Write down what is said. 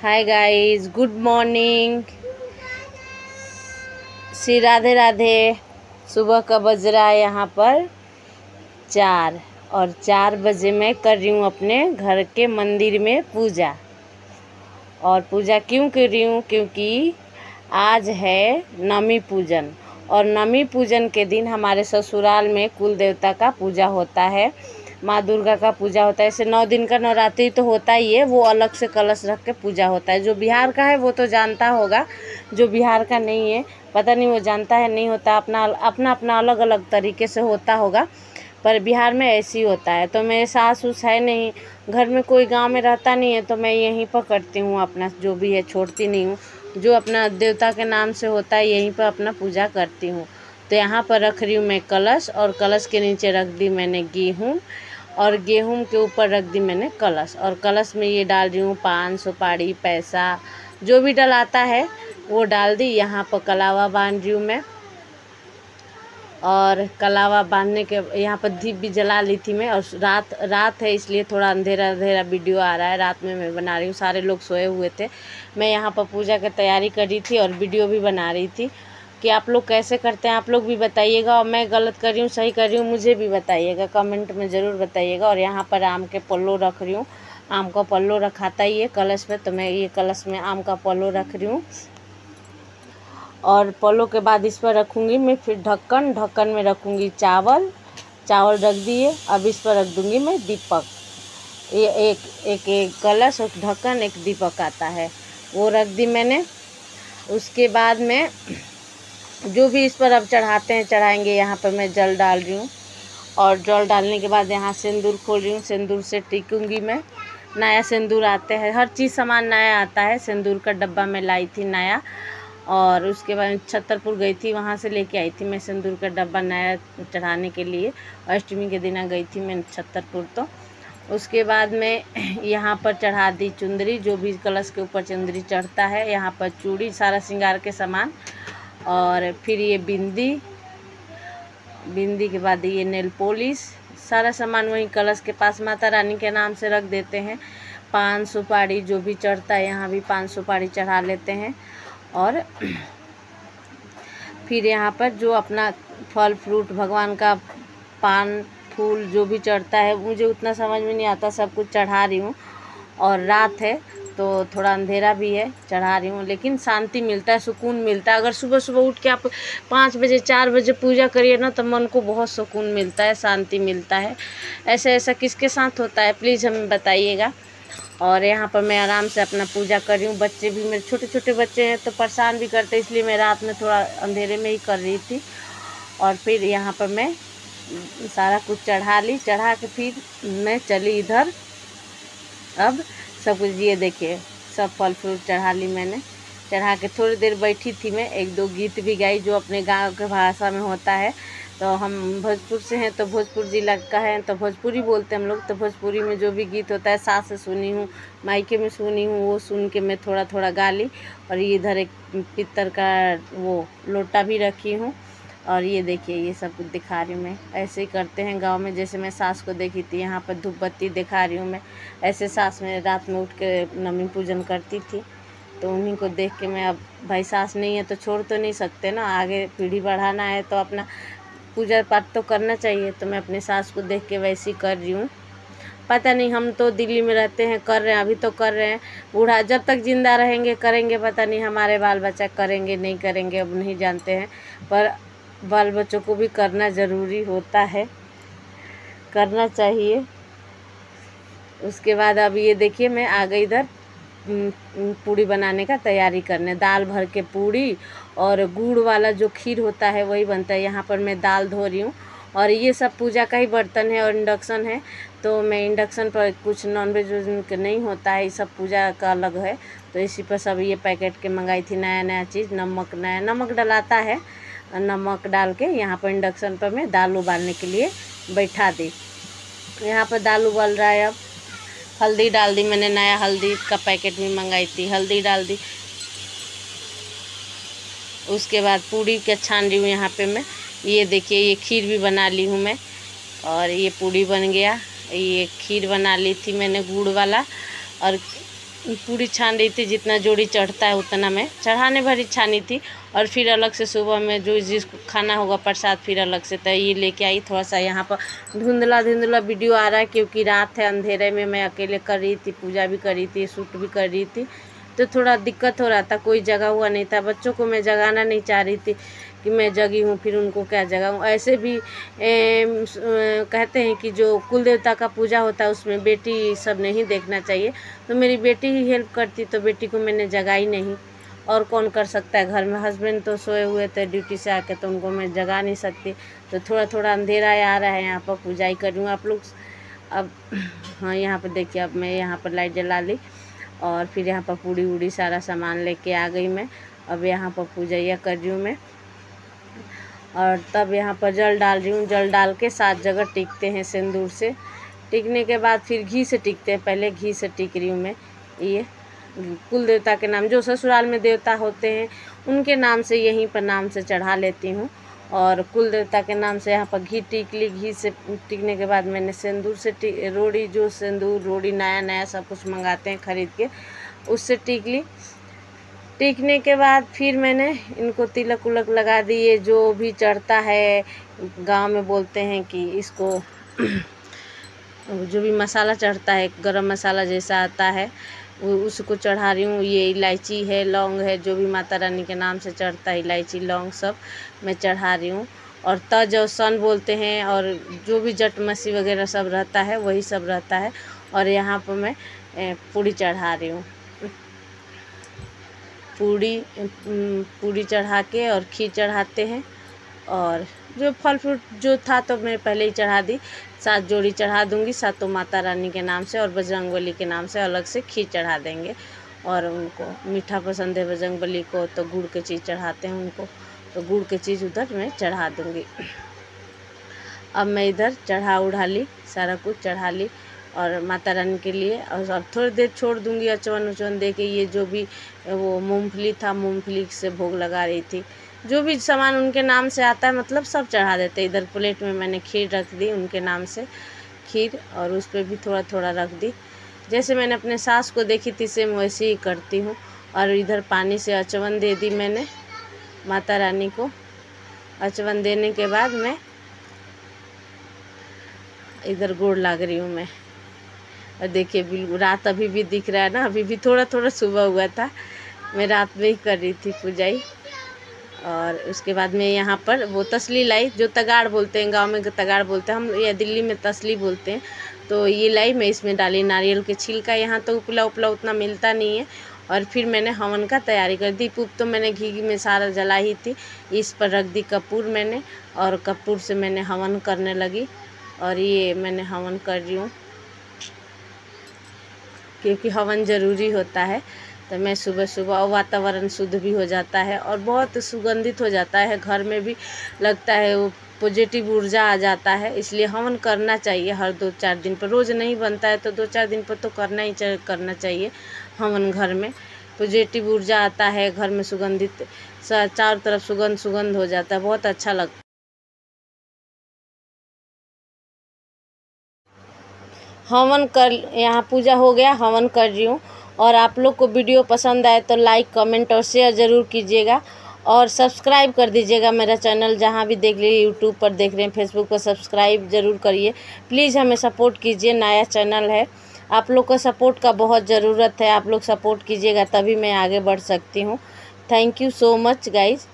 Hi guys, good morning. Shri Radhe Radhe. सुबह का बज रहा है यहाँ पर 4 और 4 बजे मैं कर रही हूँ अपने घर के मंदिर में पूजा। और पूजा क्यों कर रही हूँ? क्योंकि आज है नवमी पूजन और नवमी पूजन के दिन हमारे ससुराल में कुल देवता का पूजा होता है, माँ दुर्गा का पूजा होता है। ऐसे 9 दिन का नवरात्रि तो होता ही है, वो अलग से कलश रख के पूजा होता है। जो बिहार का है वो तो जानता होगा, जो बिहार का नहीं है पता नहीं वो जानता है नहीं होता, अपना अपना अलग अलग तरीके से होता होगा, पर बिहार में ऐसे ही होता है। तो मेरे सास उस है नहीं, घर में कोई गांव में रहता नहीं है, तो मैं यहीं पर करती हूँ अपना जो भी है, छोड़ती नहीं हूँ। जो अपना देवता के नाम से होता है यहीं पर अपना पूजा करती हूँ। तो यहाँ पर रख रही हूँ मैं कलश, और कलश के नीचे रख दी मैंने गेहूँ, और गेहूं के ऊपर रख दी मैंने कलश। और कलश में ये डाल रही हूँ पान, सुपारी, पैसा, जो भी डलाता है वो डाल दी। यहाँ पर कलावा बांध रही हूँ मैं, और कलावा बांधने के यहाँ पर दीप भी जला ली थी मैं। और रात है इसलिए थोड़ा अंधेरा अंधेरा वीडियो आ रहा है। रात में मैं बना रही हूँ, सारे लोग सोए हुए थे, मैं यहाँ पर पूजा की तैयारी कर रही थी और वीडियो भी बना रही थी। कि आप लोग कैसे करते हैं आप लोग भी बताइएगा, और मैं गलत कर रही हूँ सही कर रही हूँ मुझे भी बताइएगा, कमेंट में ज़रूर बताइएगा। और यहाँ पर आम के पल्लो रख रही हूँ, आम का पल्लो रखाता ही है कलश में, तो मैं ये कलश में आम का पल्लो रख रही हूँ। और पल्लो के बाद इस पर रखूँगी मैं फिर ढक्कन में रखूँगी चावल रख दिए। अब इस पर रख दूँगी मैं दीपक। ये एक कलश और ढक्कन, एक दीपक आता है, वो रख दी मैंने। उसके बाद में जो भी इस पर अब चढ़ाते हैं चढ़ाएंगे। यहाँ पर मैं जल डाल रही हूँ, और जल डालने के बाद यहाँ सिंदूर खोल रही हूँ, सिंदूर से टिकूँगी मैं। नया सिंदूर आते हैं, हर चीज़ सामान नया आता है। सिंदूर का डब्बा मैं लाई थी नया, और उसके बाद छतरपुर गई थी, वहाँ से लेके आई थी मैं सिंदूर का डब्बा नया चढ़ाने के लिए। अष्टमी के दिन गई थी मैं छतरपुर। तो उसके बाद में यहाँ पर चढ़ा दी चुंदरी, जो भी कलश के ऊपर चुंदरी चढ़ता है। यहाँ पर चूड़ी, सारा श्रृंगार के सामान, और फिर ये बिंदी के बाद ये नेल पॉलिश, सारा सामान वहीं कलश के पास माता रानी के नाम से रख देते हैं। पान सुपारी जो भी चढ़ता है, यहाँ भी पान सुपारी चढ़ा लेते हैं। और फिर यहाँ पर जो अपना फल फ्रूट भगवान का, पान फूल जो भी चढ़ता है, मुझे उतना समझ में नहीं आता, सब कुछ चढ़ा रही हूँ। और रात है तो थोड़ा अंधेरा भी है, चढ़ा रही हूँ, लेकिन शांति मिलता है, सुकून मिलता है। अगर सुबह सुबह उठ के आप 5 बजे 4 बजे पूजा करिए ना, तो मन को बहुत सुकून मिलता है, शांति मिलता है। ऐसा किसके साथ होता है प्लीज़ हमें बताइएगा। और यहाँ पर मैं आराम से अपना पूजा कर रही हूँ। बच्चे भी मेरे छोटे छोटे बच्चे हैं तो परेशान भी करते, इसलिए मैं रात में थोड़ा अंधेरे में ही कर रही थी। और फिर यहाँ पर मैं सारा कुछ चढ़ा के फिर मैं चली इधर। अब सब कुछ ये देखिए, सब फल फ्रूट चढ़ा ली मैंने। चढ़ा के थोड़ी देर बैठी थी मैं, 1-2 गीत भी गाई जो अपने गांव के भाषा में होता है। तो हम भोजपुर से हैं, तो भोजपुर जिला का है तो भोजपुरी बोलते हैं हम लोग। तो भोजपुरी में जो भी गीत होता है सास से सुनी हूँ, मायके में सुनी हूँ, वो सुन के मैं थोड़ा थोड़ा गा ली। और ये इधर एक पित्तर का वो लोटा भी रखी हूँ। और ये देखिए ये सब कुछ दिखा रही हूँ मैं। ऐसे ही करते हैं गांव में, जैसे मैं सास को देखी थी, यहाँ पर धूप बत्ती दिखा रही हूँ मैं। ऐसे सास में रात में उठ के नवमी पूजन करती थी, तो उन्हीं को देख के मैं, अब भाई सास नहीं है तो छोड़ तो नहीं सकते ना, आगे पीढ़ी बढ़ाना है तो अपना पूजा पाठ तो करना चाहिए। तो मैं अपने सास को देख के वैसे ही कर रही हूँ। पता नहीं, हम तो दिल्ली में रहते हैं, कर रहे हैं, अभी तो कर रहे हैं, बूढ़ा जब तक जिंदा रहेंगे करेंगे, पता नहीं हमारे बाल बच्चा करेंगे नहीं करेंगे, अब नहीं जानते हैं। पर बाल बच्चों को भी करना ज़रूरी होता है, करना चाहिए। उसके बाद अब ये देखिए मैं आ गई इधर पूड़ी बनाने का तैयारी करने। दाल भर के पूड़ी और गुड़ वाला जो खीर होता है वही बनता है। यहाँ पर मैं दाल धो रही हूँ, और ये सब पूजा का ही बर्तन है और इंडक्शन है, तो मैं इंडक्शन पर कुछ नॉनवेज नहीं होता है, ये सब पूजा का अलग है। तो इसी पर सब ये पैकेट के मंगाई थी, नया चीज़, नया नमक डलाता है, नमक डाल के यहाँ पर इंडक्शन पर मैं दाल उबालने के लिए बैठा दी। यहाँ पर दाल उबाल रहा है। अब हल्दी डाल दी मैंने, नया हल्दी का पैकेट भी मंगाई थी, हल्दी डाल दी। उसके बाद पूड़ी के छान रही हूँ यहाँ पे मैं। ये देखिए ये खीर भी बना ली हूँ मैं, और ये पूड़ी बन गया। ये खीर बना ली थी मैंने गुड़ वाला, और पूरी छान रही थी, जितना जोड़ी चढ़ता है उतना मैं चढ़ाने भरी छानी थी। और फिर अलग से सुबह में जो जिसको खाना होगा प्रसाद फिर अलग से, तो ये लेके आई। थोड़ा सा यहाँ पर धुंधला धुंधला वीडियो आ रहा है क्योंकि रात है, अंधेरे में मैं अकेले कर रही थी, पूजा भी कर रही थी, शूट भी कर रही थी, तो थोड़ा दिक्कत हो रहा था, कोई जगा हुआ नहीं था। बच्चों को मैं जगाना नहीं चाह रही थी कि मैं जगी हूँ फिर उनको क्या जगाऊँ। ऐसे भी कहते हैं कि जो कुल देवता का पूजा होता है उसमें बेटी सब नहीं देखना चाहिए, तो मेरी बेटी ही हेल्प करती, तो बेटी को मैंने जगाई नहीं। और कौन कर सकता है, घर में हस्बैंड तो सोए हुए थे ड्यूटी से आके, तो उनको मैं जगा नहीं सकती। तो थोड़ा थोड़ा अंधेरा आ रहा है, यहाँ पर पूजा ही कर रही हूँ आप लोग। अब हाँ, यहाँ पर देखिए, अब मैं यहाँ पर लाइट जला ली और फिर यहाँ पर पूड़ी उड़ी सारा सामान लेके आ गई मैं। अब यहाँ पर पूजैया कर रही हूँ मैं, और तब यहाँ पर जल डाल रही हूँ। जल डाल के 7 जगह टिकते हैं सिंदूर से। टिकने के बाद फिर घी से टिकते हैं, पहले घी से टिक रही हूँ मैं। ये कुल देवता के नाम, जो ससुराल में देवता होते हैं उनके नाम से यहीं पर नाम से चढ़ा लेती हूँ। और कुल देवता के नाम से यहाँ पर घी टिक ली। घी से टिकने के बाद मैंने सिंदूर से रोड़ी, जो सिंदूर रोड़ी नया नया सब कुछ मंगाते हैं खरीद के, उससे टिक ली। टिकने के बाद फिर मैंने इनको तिलक उलक लगा दिए। जो भी चढ़ता है, गांव में बोलते हैं कि इसको जो भी मसाला चढ़ता है, गरम मसाला जैसा आता है, उसको चढ़ा रही हूँ। ये इलायची है, लौंग है, जो भी माता रानी के नाम से चढ़ता है, इलायची लौंग सब मैं चढ़ा रही हूँ। और तज और सन बोलते हैं, और जो भी जट मसी वगैरह सब रहता है वही सब रहता है। और यहाँ पर मैं पूड़ी चढ़ा रही हूँ। पूड़ी चढ़ा के और खीर चढ़ाते हैं। और जो फल फ्रूट जो था तो मैं पहले ही चढ़ा दी। 7 जोड़ी चढ़ा दूंगी, 7 माता रानी के नाम से, और बजरंगबली के नाम से अलग से खीर चढ़ा देंगे। और उनको मीठा पसंद है बजरंगबली को, तो गुड़ की चीज़ चढ़ाते हैं उनको, तो गुड़ की चीज़ उधर मैं चढ़ा दूंगी। अब मैं इधर चढ़ा उढ़ा ली, सारा कुछ चढ़ा ली और माता रानी के लिए। और अब थोड़ी देर छोड़ दूंगी, अचवन उचवन दे के। ये जो भी वो मूंगफली था, मूंगफली से भोग लगा रही थी। जो भी सामान उनके नाम से आता है मतलब सब चढ़ा देते। इधर प्लेट में मैंने खीर रख दी उनके नाम से, खीर, और उस पर भी थोड़ा थोड़ा रख दी। जैसे मैंने अपने सास को देखी थी सेम वैसे ही करती हूँ। और इधर पानी से अचवन दे दी मैंने माता रानी को। अचवन देने के बाद मैं इधर गोड़ लग रही हूँ मैं। और देखिए बिल्कुल रात अभी भी दिख रहा है ना, अभी भी थोड़ा थोड़ा सुबह हुआ था। मैं रात में ही कर रही थी पूजाई। और उसके बाद मैं यहाँ पर वो तसली लाई, जो तगाड़ बोलते हैं, गांव में तगाड़ बोलते हैं, हम या दिल्ली में तसली बोलते हैं। तो ये लाई, मैं इसमें डाली नारियल के छिलका। यहाँ तो उपला उपला उतना मिलता नहीं है। और फिर मैंने हवन का तैयारी कर दी। धूप तो मैंने घी में सारा जला ही थी। इस पर रख दी कपूर मैंने, और कपूर से मैंने हवन करने लगी। और ये मैंने हवन कर रही हूँ क्योंकि हवन ज़रूरी होता है। तो मैं सुबह सुबह, वातावरण शुद्ध भी हो जाता है और बहुत सुगंधित हो जाता है, घर में भी लगता है वो पॉजिटिव ऊर्जा आ जाता है। इसलिए हवन करना चाहिए हर 2-4 दिन पर। रोज़ नहीं बनता है तो 2-4 दिन पर तो करना चाहिए हवन। घर में पॉजिटिव ऊर्जा आता है, घर में सुगंधित, चारों तरफ सुगंध हो जाता है, बहुत अच्छा लगता है। हवन कर, यहाँ पूजा हो गया, हवन कर रही हूँ। और आप लोग को वीडियो पसंद आए तो लाइक, कमेंट और शेयर ज़रूर कीजिएगा। और सब्सक्राइब कर दीजिएगा मेरा चैनल, जहाँ भी देख लीजिए, यूट्यूब पर देख रहे हैं, फेसबुक पर सब्सक्राइब ज़रूर करिए। प्लीज़ हमें सपोर्ट कीजिए, नया चैनल है, आप लोग का सपोर्ट का बहुत ज़रूरत है। आप लोग सपोर्ट कीजिएगा तभी मैं आगे बढ़ सकती हूँ। Thank you so much guys.